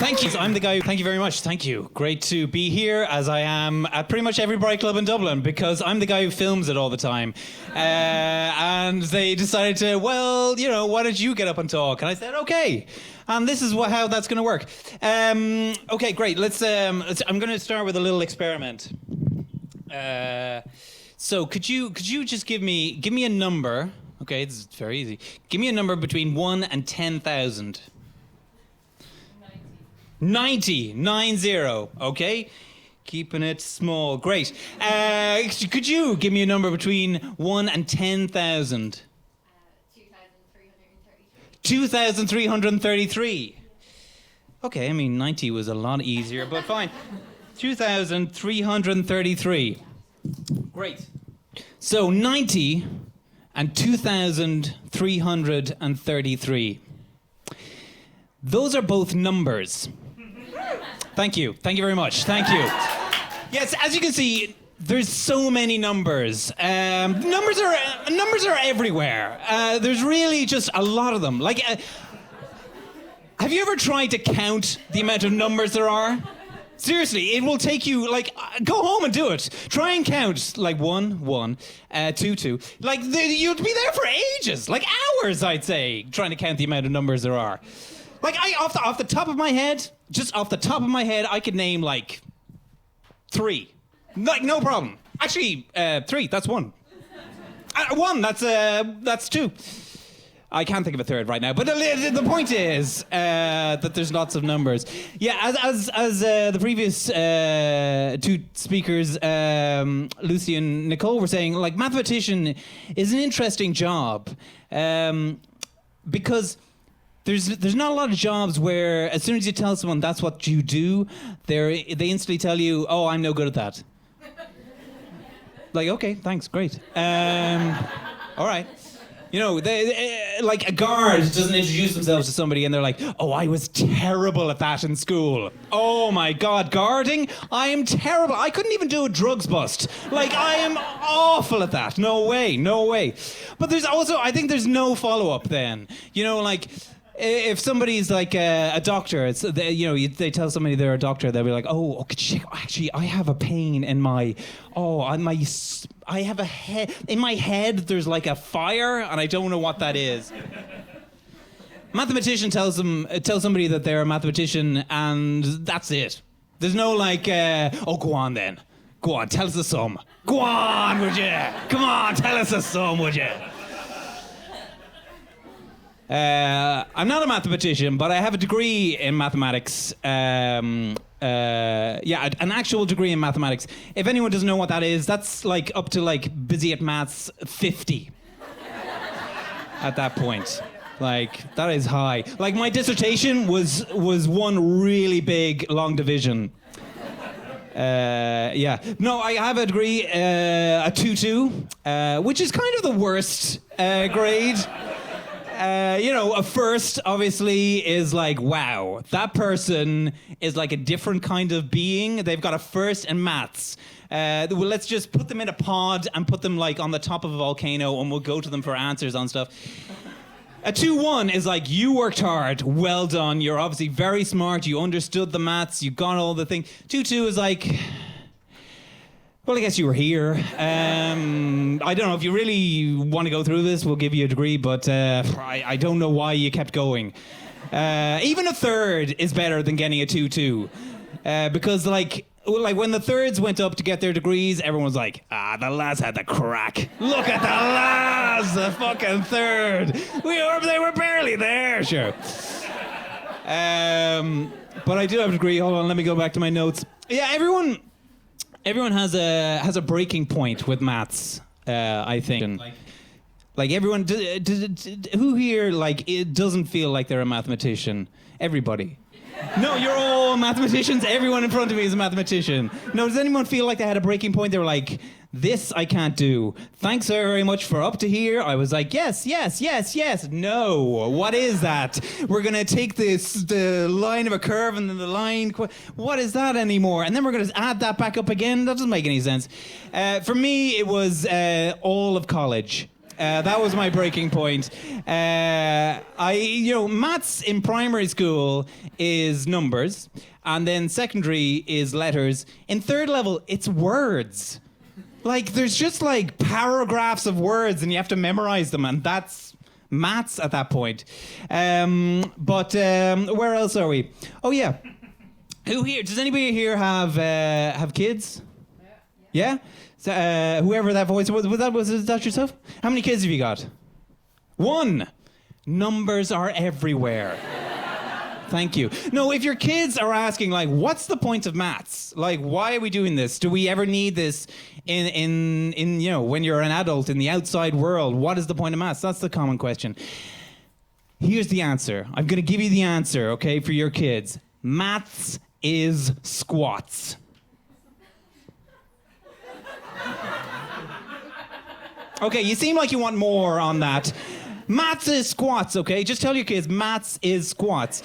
Thank you. I'm the guy. Thank you very much. Thank you. Great to be here, as I am at pretty much every Bright Club in Dublin, because I'm the guy who films it all the time. And they decided to, well, you know, why don't you get up and talk? And I said, okay. And this is how that's going to work. Okay, great. I'm going to start with a little experiment. So could you just give me a number? Okay, this is very easy. Give me a number between 1 and 10,000. 90, 90, okay? Keeping it small, great. Could you give me a number between 1 and 10,000? 2,333. Okay, I mean, 90 was a lot easier, but fine. 2,333. Great. So 90 and 2,333. Those are both numbers. Thank you. Thank you very much. Thank you. Yes, as you can see, there's so many numbers. Numbers are everywhere. There's really just a lot of them. Like, have you ever tried to count the amount of numbers there are? Seriously, it will take you, like, go home and do it. Try and count, like, 1, 1, 2, 2. Like, you'd be there for ages, like hours, I'd say, trying to count the amount of numbers there are. Like, off the top of my head, I could name, like, 3. Like, no problem. Actually, 3, that's 1. 1, that's 2. I can't think of a third right now, but the point is that there's lots of numbers. Yeah, as the previous two speakers, Lucy and Nicole, were saying, like, mathematician is an interesting job because there's not a lot of jobs where as soon as you tell someone that's what you do, they instantly tell you, oh, I'm no good at that. Like, okay, thanks, great. All right. You know, like a guard doesn't introduce themselves to somebody and they're like, oh, I was terrible at that in school. Oh my God, guarding? I am terrible. I couldn't even do a drugs bust. Like, I am awful at that. No way, no way. But there's also, I think there's no follow-up then. You know, like, if somebody's like a doctor, they tell somebody they're a doctor, they'll be like, oh, actually, I have a pain in my, I have a head, in my head there's like a fire and I don't know what that is. Mathematician tells somebody that they're a mathematician and that's it. There's no like, oh, go on then. Go on, tell us a sum. Go on, would you? Come on, tell us a sum, would you? I'm not a mathematician, but I have a degree in mathematics. An actual degree in mathematics. If anyone doesn't know what that is, that's like up to like busy at maths 50. At that point. Like, that is high. Like, my dissertation was one really big long division. No, I have a degree, a 2-2, which is kind of the worst grade. A first, obviously, is like, wow, that person is like a different kind of being. They've got a first in maths. Well, let's just put them in a pod and put them like on the top of a volcano and we'll go to them for answers on stuff. A 2-1 is like, you worked hard, well done, you're obviously very smart, you understood the maths, you got all the things. 2-2 is like, well, I guess you were here. I don't know, if you really want to go through this, we'll give you a degree, but I don't know why you kept going. Even a third is better than getting a 2-2. Because, like, when the thirds went up to get their degrees, everyone was like, the lads had the crack. Look at the lads, the fucking third. They were barely there, sure. But I do have a degree. Hold on, let me go back to my notes. Yeah, Everyone has a breaking point with maths, I think. Like everyone, who here like it doesn't feel like they're a mathematician? Everybody. No, you're all mathematicians. Everyone in front of me is a mathematician. No, does anyone feel like they had a breaking point? They were like, this I can't do. Thanks very much for up to here. I was like, yes. No, what is that? We're going to take the line of a curve and then the line. What is that anymore? And then we're going to add that back up again. That doesn't make any sense. For me, it was all of college. That was my breaking point. Maths in primary school is numbers, and then secondary is letters. In third level, it's words. Like, there's just like paragraphs of words, and you have to memorize them, and that's maths at that point. But where else are we? Oh yeah, who here? Does anybody here have kids? Yeah. So, whoever that voice was that yourself? How many kids have you got? One. Numbers are everywhere. Thank you. No, if your kids are asking, like, what's the point of maths? Like, why are we doing this? Do we ever need this in when you're an adult in the outside world? What is the point of maths? That's the common question. Here's the answer. I'm going to give you the answer, okay, for your kids. Maths is squats. Okay, you seem like you want more on that. Maths is squats, okay? Just tell your kids, maths is squats.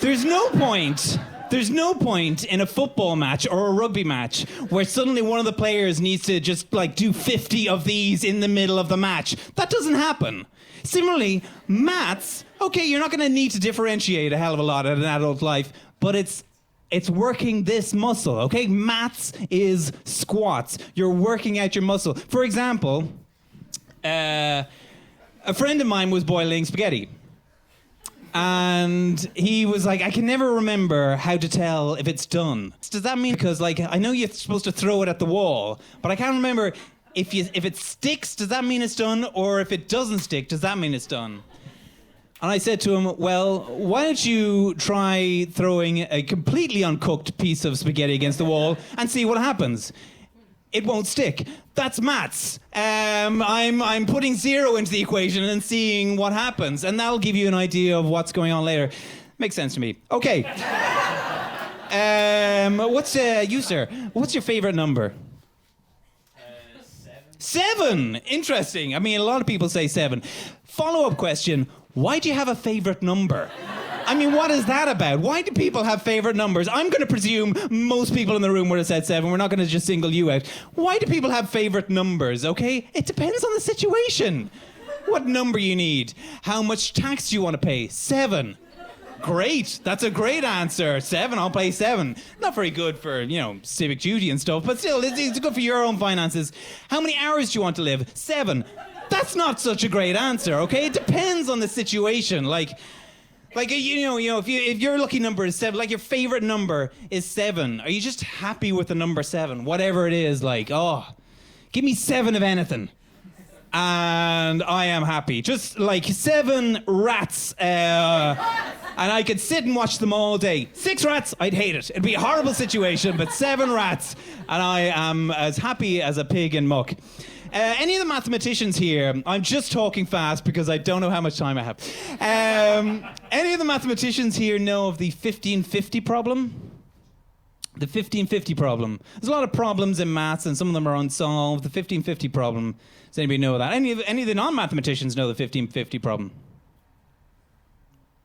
There's no point in a football match or a rugby match where suddenly one of the players needs to just like do 50 of these in the middle of the match. That doesn't happen. Similarly, maths, okay, you're not going to need to differentiate a hell of a lot in an adult life, but it's working this muscle, okay? Maths is squats. You're working out your muscle. For example, a friend of mine was boiling spaghetti. And he was like, I can never remember how to tell if it's done. Does that mean, because like, I know you're supposed to throw it at the wall, but I can't remember if it sticks, does that mean it's done? Or if it doesn't stick, does that mean it's done? And I said to him, well, why don't you try throwing a completely uncooked piece of spaghetti against the wall and see what happens? It won't stick. That's maths. I'm putting 0 into the equation and seeing what happens, and that'll give you an idea of what's going on later. Makes sense to me. Okay. You, sir? What's your favorite number? 7. Interesting. I mean, a lot of people say 7. Follow-up question. Why do you have a favorite number? I mean, what is that about? Why do people have favorite numbers? I'm going to presume most people in the room would have said 7. We're not going to just single you out. Why do people have favorite numbers, okay? It depends on the situation. What number you need. How much tax do you want to pay? 7. Great. That's a great answer. 7, I'll pay 7. Not very good for, civic duty and stuff, but still, it's good for your own finances. How many hours do you want to live? 7. That's not such a great answer, okay? It depends on the situation. Like if your lucky number is 7, like your favorite number is 7, are you just happy with the number 7? Whatever it is, like, oh, give me 7 of anything. And I am happy. Just like 7 rats. And I could sit and watch them all day. 6 rats, I'd hate it. It'd be a horrible situation, but 7 rats. And I am as happy as a pig in muck. Any of the mathematicians here, I'm just talking fast because I don't know how much time I have. Any of the mathematicians here know of the 1550 problem? The 1550 problem. There's a lot of problems in maths and some of them are unsolved. The 1550 problem, does anybody know that? Any of the non-mathematicians know the 1550 problem?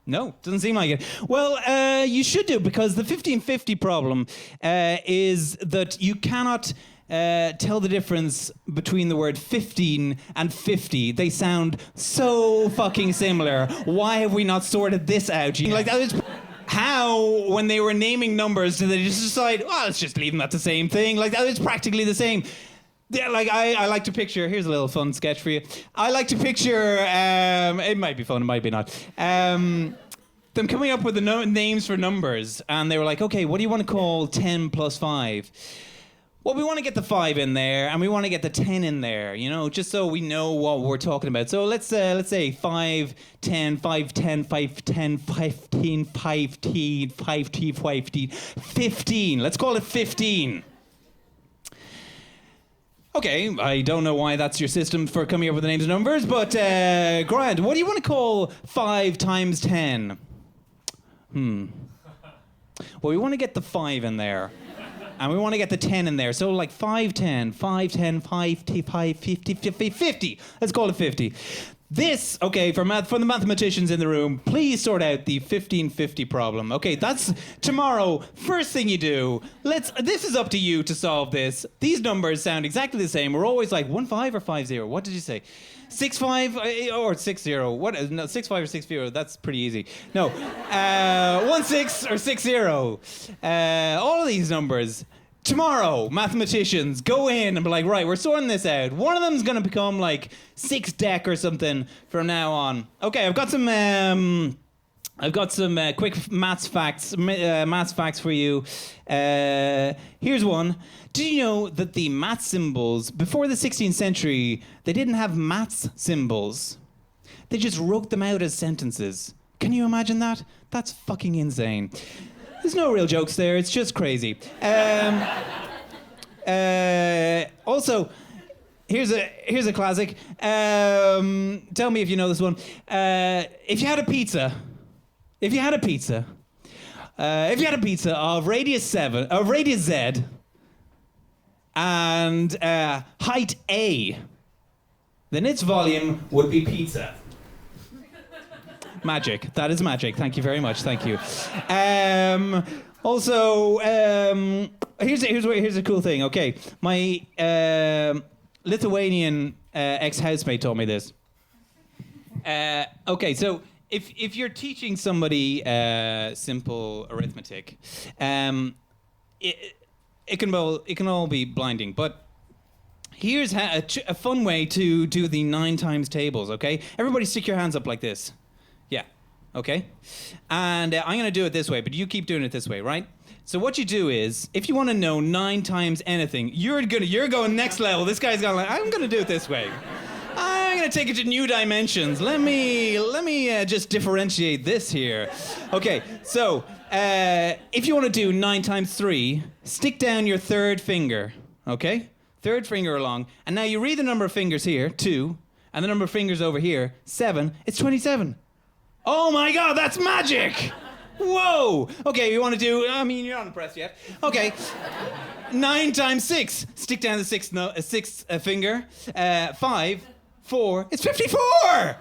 No, doesn't seem like it. Well, you should do, because the 1550 problem is that you cannot tell the difference between the word 15 and 50. They sound so fucking similar. Why have we not sorted this out? Like, how, when they were naming numbers, did they just decide, well, let's just leave them at the same thing? Like, that is practically the same. Yeah, like, I like to picture, here's a little fun sketch for you. I like to picture, it might be fun, it might be not. Them coming up with the names for numbers, and they were like, okay, what do you want to call 10 plus 5? Well, we want to get the 5 in there, and we want to get the 10 in there, just so we know what we're talking about. So let's say 5, 10, 5, 10, 5, 10, 15, 5, 10, 5, 10, 15, 15. Let's call it 15. Okay, I don't know why that's your system for coming up with the names of numbers, but Grant, what do you want to call 5 times 10? Well, we want to get the 5 in there. And we want to get the 10 in there. So like 5, 10, 5, 10, 5, 5, 50, 50, 50. Let's call it 50. This, okay, for the mathematicians in the room, please sort out the 1550 problem. Okay, that's tomorrow. First thing you do. This is up to you to solve this. These numbers sound exactly the same. We're always like 1-5 or 5-0. What did you say? 6-5 or 6-0? What? No, 6-5 or 6-0. That's pretty easy. No, 1-6 or 6-0. All of these numbers. Tomorrow, mathematicians, go in and be like, right, we're sorting this out. One of them's going to become like 6 deck or something from now on. Okay, I've got some quick maths facts for you. Here's one. Did you know that the math symbols, before the 16th century, they didn't have maths symbols? They just wrote them out as sentences. Can you imagine that? That's fucking insane. There's no real jokes there. It's just crazy. Also, here's a classic. Tell me if you know this one. If you had a pizza of radius Z and height A, then its volume would be pizza. Magic. That is magic. Thank you very much. Thank you. Also, here's a cool thing. Okay, my Lithuanian ex-housemate told me this. Okay, so if you're teaching somebody simple arithmetic, it can all be blinding, but here's a fun way to do the 9 times tables. Okay, everybody stick your hands up like this. Yeah, okay. And I'm going to do it this way, but you keep doing it this way, right? So what you do is, if you want to know 9 times anything, you're going next level. This guy's going like, I'm going to do it this way. I'm going to take it to new dimensions. Let me just differentiate this here. Okay, so if you want to do 9 times 3, stick down your 3rd finger, okay? 3rd finger along. And now you read the number of fingers here, 2, and the number of fingers over here, 7. It's 27. Oh my God, that's magic! Whoa! Okay, you want to do, you're not impressed yet. Okay. 9 times 6. Stick down the 6th finger. 5, 4. It's 54! Oh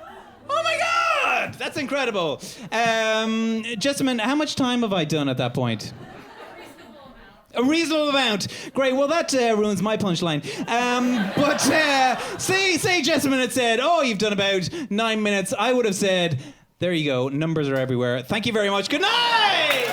my God! That's incredible. Jessamine, how much time have I done at that point? A reasonable amount. Great. Well, that ruins my punchline. But say Jessamine had said, oh, you've done about 9 minutes. I would have said, there you go. Numbers are everywhere. Thank you very much. Good night!